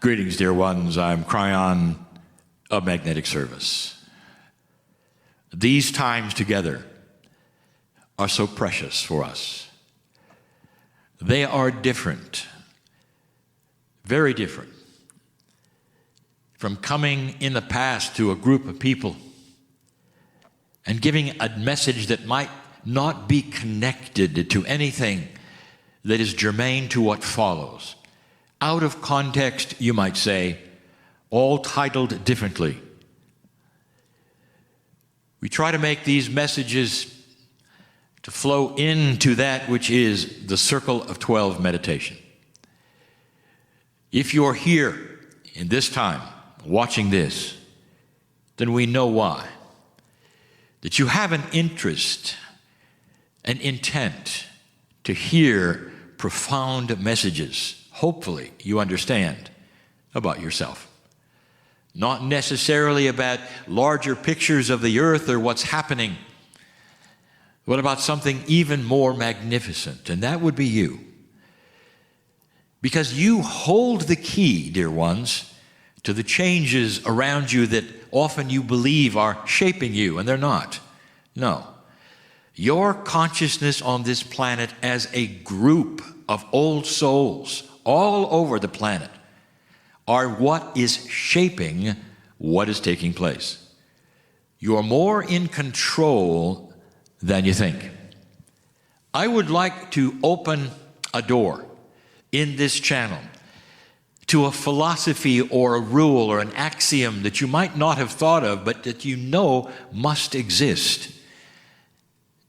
Greetings, dear ones. I'm Kryon of Magnetic Service. These times together are so precious for us. They are different, very different, from coming in the past to a group of people and giving a message that might not be connected to anything that is germane to what follows. Out of context, you might say, all titled differently. We try to make these messages to flow into that which is the Circle of 12 meditation. If you're here in this time, watching this, then we know why. That you have an interest, an intent to hear profound messages. Hopefully you understand about yourself. Not necessarily about larger pictures of the earth or what's happening, but about something even more magnificent, and that would be you. Because you hold the key, dear ones, to the changes around you that often you believe are shaping you, and they're not. No. Your consciousness on this planet as a group of old souls all over the planet are what is shaping what is taking place. You are more in control than you think. I would like to open a door in this channel to a philosophy or a rule or an axiom that you might not have thought of, but that you know must exist.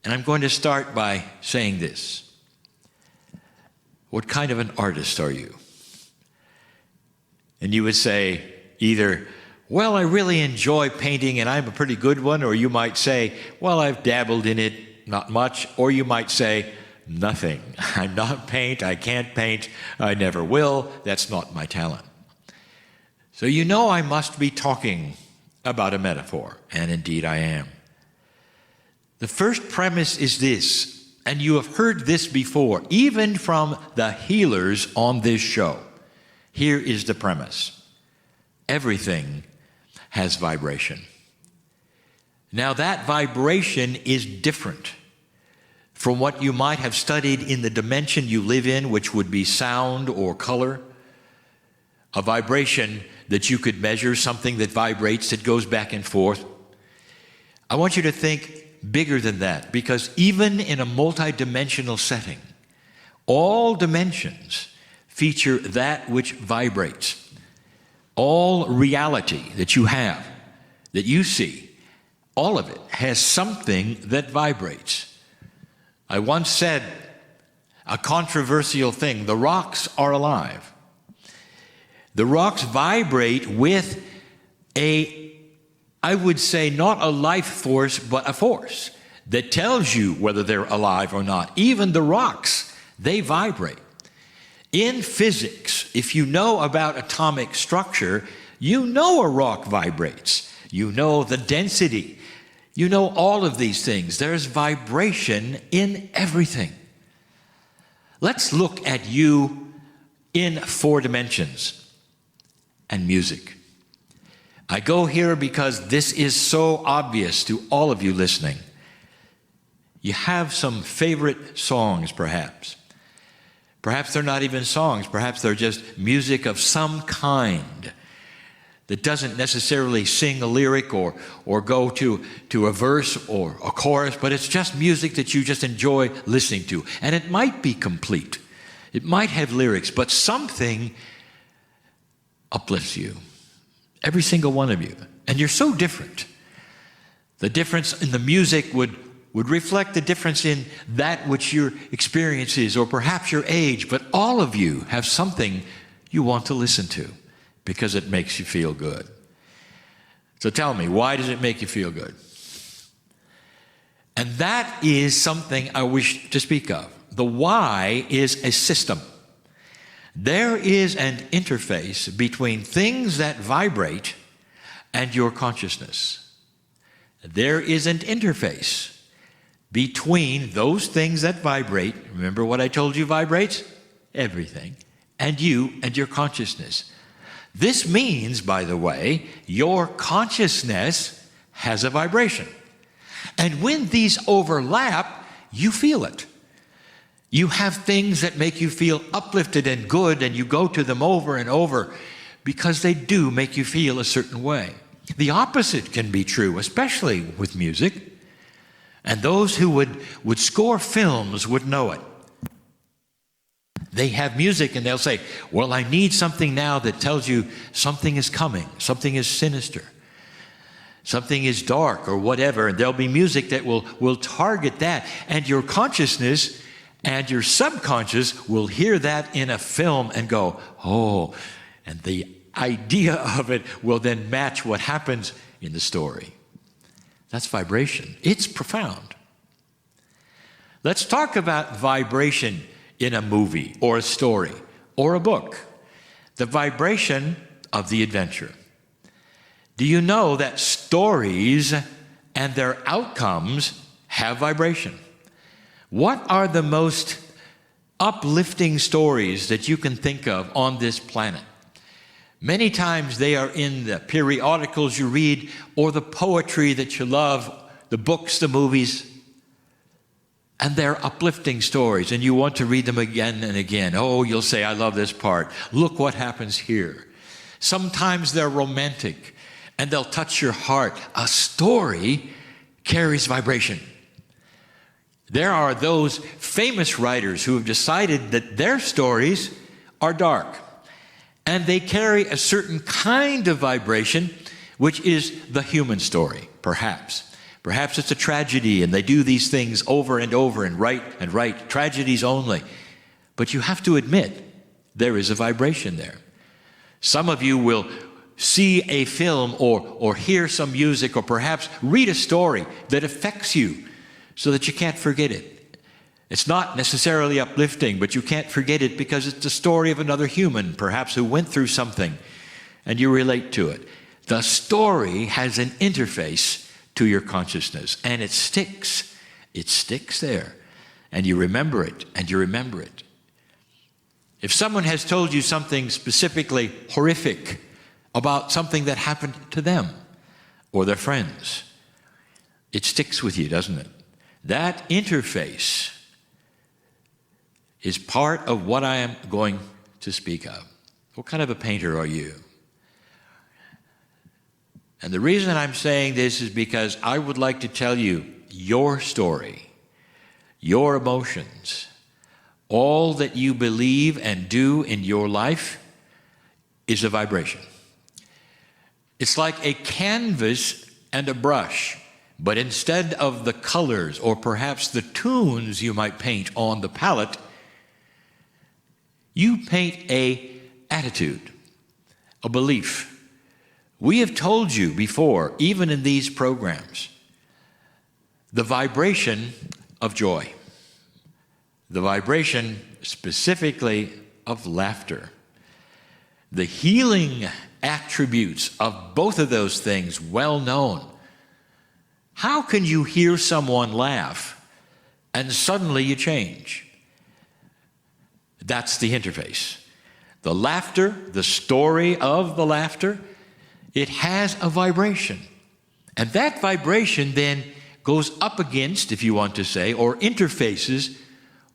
And I'm going to start by saying this. What kind of an artist are you? And you would say either, well, I really enjoy painting and I'm a pretty good one, or you might say, well, I've dabbled in it, not much, or you might say, nothing. I'm not paint, I can't paint, I never will, that's not my talent. So you know I must be talking about a metaphor, and indeed I am. The first premise is this, and you have heard this before, even from the healers on this show. Here is the premise. Everything has vibration. Now that vibration is different from what you might have studied in the dimension you live in, which would be sound or color. A vibration that you could measure, something that vibrates, that goes back and forth. I want you to think bigger than that, because even in a multidimensional setting, all dimensions feature that which vibrates. All reality that you have, that you see, all of it has something that vibrates. I once said a controversial thing: the rocks are alive. The rocks vibrate with I would say not a life force, but a force that tells you whether they're alive or not. Even the rocks, they vibrate. In physics, if you know about atomic structure, you know a rock vibrates. You know the density. You know all of these things. There's vibration in everything. Let's look at you in 4 dimensions and music. I go here because this is so obvious to all of you listening. You have some favorite songs, perhaps. Perhaps they're not even songs. Perhaps they're just music of some kind that doesn't necessarily sing a lyric or go to a verse or a chorus, but it's just music that you just enjoy listening to. And it might be complete. It might have lyrics, but something uplifts you. Every single one of you. And you're so different. The difference in the music would reflect the difference in that which your experience is, or perhaps your age, but all of you have something you want to listen to because it makes you feel good. So tell me, why does it make you feel good? And that is something I wish to speak of. The why is a system. There is an interface between things that vibrate and your consciousness. There is an interface between those things that vibrate. Remember what I told you vibrates? Everything. And you and your consciousness. This means, by the way, your consciousness has a vibration. And when these overlap, you feel it. You have things that make you feel uplifted and good, and you go to them over and over because they do make you feel a certain way. The opposite can be true, especially with music. And those who would score films would know it. They have music and they'll say, well, I need something now that tells you something is coming, something is sinister, something is dark or whatever. And there'll be music that will target that. And your consciousness and your subconscious will hear that in a film and go, oh, and the idea of it will then match what happens in the story. That's vibration. It's profound. Let's talk about vibration in a movie or a story or a book. The vibration of the adventure. Do you know that stories and their outcomes have vibration? What are the most uplifting stories that you can think of on this planet? Many times they are in the periodicals you read or the poetry that you love, the books, the movies, and they're uplifting stories, and you want to read them again and again. Oh, you'll say, I love this part. Look what happens here. Sometimes they're romantic, and they'll touch your heart. A story carries vibration. There are those famous writers who have decided that their stories are dark. And they carry a certain kind of vibration, which is the human story, perhaps. Perhaps it's a tragedy, and they do these things over and over and write tragedies only. But you have to admit, there is a vibration there. Some of you will see a film or hear some music or perhaps read a story that affects you so that you can't forget it. It's not necessarily uplifting, but you can't forget it because it's the story of another human, perhaps, who went through something, and you relate to it. The story has an interface to your consciousness, and it sticks. It sticks there, and you remember it, and you remember it. If someone has told you something specifically horrific about something that happened to them or their friends, it sticks with you, doesn't it? That interface is part of what I am going to speak of. What kind of a painter are you? And the reason I'm saying this is because I would like to tell you your story, your emotions, all that you believe and do in your life is a vibration. It's like a canvas and a brush, but instead of the colors or perhaps the tunes you might paint on the palette, you paint an attitude, a belief. We have told you before, even in these programs, the vibration of joy, the vibration specifically of laughter, the healing attributes of both of those things well known. How can you hear someone laugh and suddenly you change? That's the interface. The laughter, the story of the laughter, it has a vibration. And that vibration then goes up against, if you want to say, or interfaces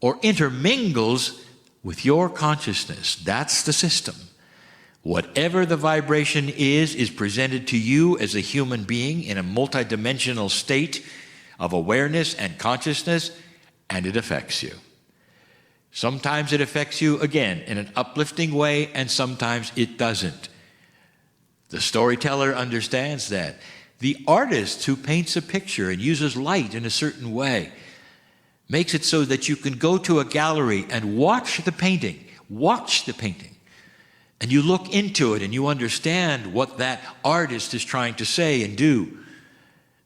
or intermingles with your consciousness. That's the system. Whatever the vibration is presented to you as a human being in a multidimensional state of awareness and consciousness, and it affects you. Sometimes it affects you, again, in an uplifting way, and sometimes it doesn't. The storyteller understands that. The artist who paints a picture and uses light in a certain way makes it so that you can go to a gallery and watch the painting, and you look into it and you understand what that artist is trying to say and do.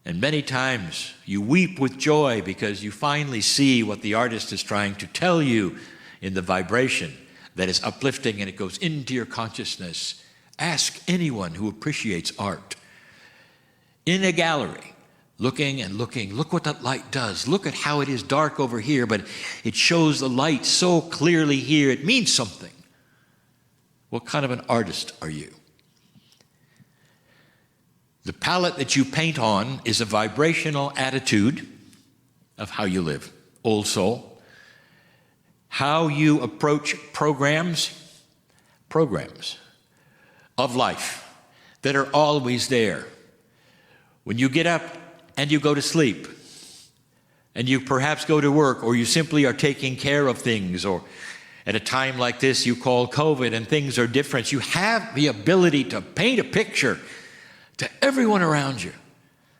And many times you weep with joy because you finally see what the artist is trying to tell you in the vibration that is uplifting, and it goes into your consciousness. Ask anyone who appreciates art. In a gallery, looking and looking, look what that light does. Look at how it is dark over here, but it shows the light so clearly here. It means something. What kind of an artist are you? The palette that you paint on is a vibrational attitude of how you live. Old soul. How you approach programs of life that are always there. When you get up and you go to sleep, and you perhaps go to work, or you simply are taking care of things, or at a time like this you call COVID and things are different, you have the ability to paint a picture to everyone around you.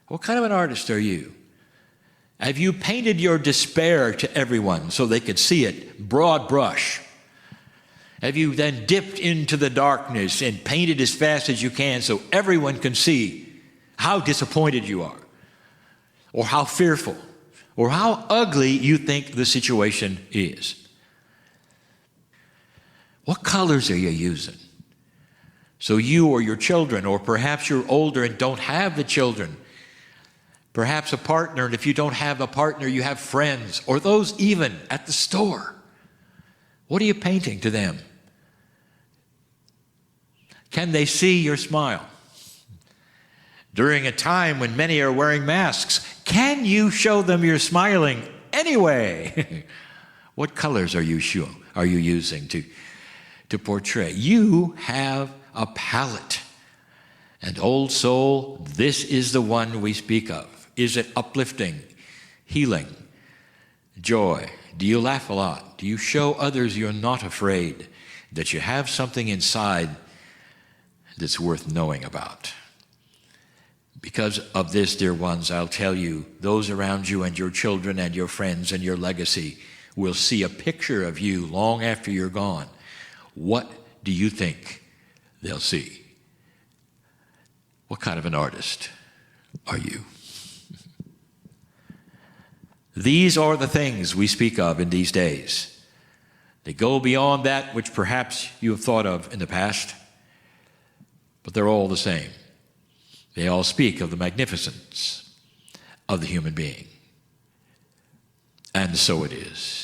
What kind of an artist are you? Have you painted your despair to everyone so they could see it, broad brush? Have you then dipped into the darkness and painted as fast as you can so everyone can see how disappointed you are, or how fearful, or how ugly you think the situation is? What colors are you using? So you or your children, or perhaps you're older and don't have the children, perhaps a partner, and if you don't have a partner, you have friends, or those even at the store. What are you painting to them? Can they see your smile? During a time when many are wearing masks, can you show them you're smiling anyway? What colors are you using to portray? You have a palette. And old soul, this is the one we speak of. Is it uplifting, healing, joy? Do you laugh a lot? Do you show others you're not afraid, that you have something inside that's worth knowing about? Because of this, dear ones, I'll tell you, those around you and your children and your friends and your legacy will see a picture of you long after you're gone. What do you think they'll see? What kind of an artist are you? These are the things we speak of in these days. They go beyond that which perhaps you have thought of in the past, but they're all the same. They all speak of the magnificence of the human being. And so it is.